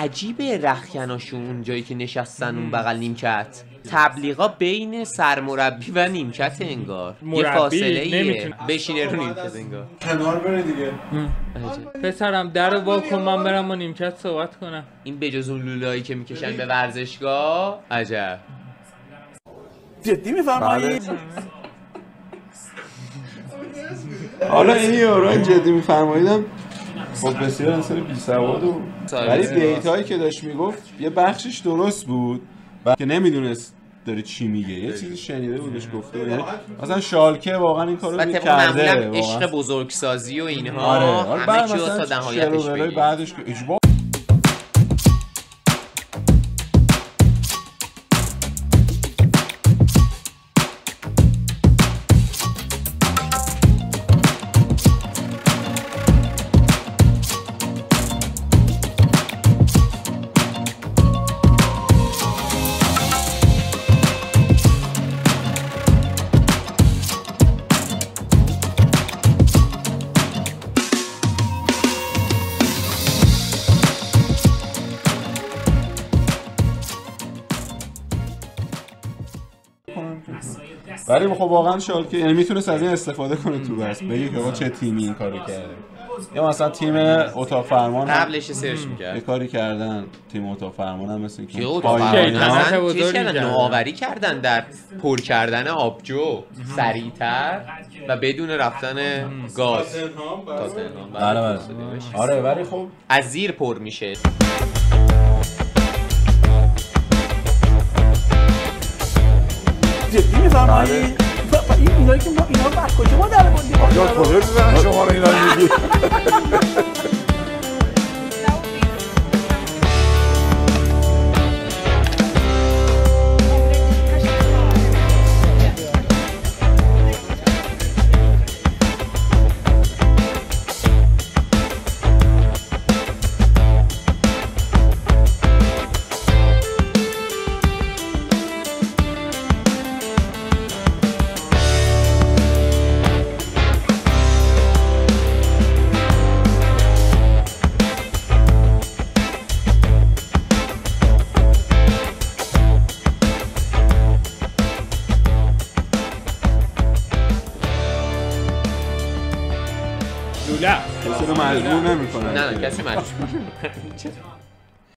عجیبه رختکناشون اون جایی که نشستن اون بغل نیمکت تبلیغا بین سرمربی و نیمکت انگار یه فاصله ایه بشینه رو نیمکت انگار کنار بره دیگه. پسرم درو وا کن من برم با نیمکت صحبت کنم. این بجز اون لولایی که میکشن به ورزشگاه عجب. جدی میفرمایید؟ حالا این یارو جدی میفرماییدم خب بسیار انسان بی‌سواد و ولی دیتایی که داشت میگفت یه بخشش درست بود که نمیدونست داره چی میگه، یه چیزی شنیده بودش گفته بود، یعنی مثلا شالکه واقعا این کارو کرده، عشق بزرگسازی و اینها. آره همه چیو تا نهایتش بگیم. بعدش که اجبار ولی خب واقعا شالکه یعنی میتونست از این استفاده کنه تو بس بگی که آقا چه تیمی این کارو کرده. یا مثلا تیم اتاق فرمان قبلش سرچ می‌کرد یه کاری کردن، تیم اتاق فرمان هم مثل که اتاق فرمان چیز کردن، نوآوری کردن در پر کردن آبجو سریعتر و بدون رفتن گاز. بله بله. آره ولی خب از زیر پر میشه. جدی میفرمایی؟ اینایی که ما اینا بعد کجا ما در بردیم؟ یا کجا میزنن شما رو اینا میگی؟ کسی رو مجبور نمی کنه. نه کسی مجبور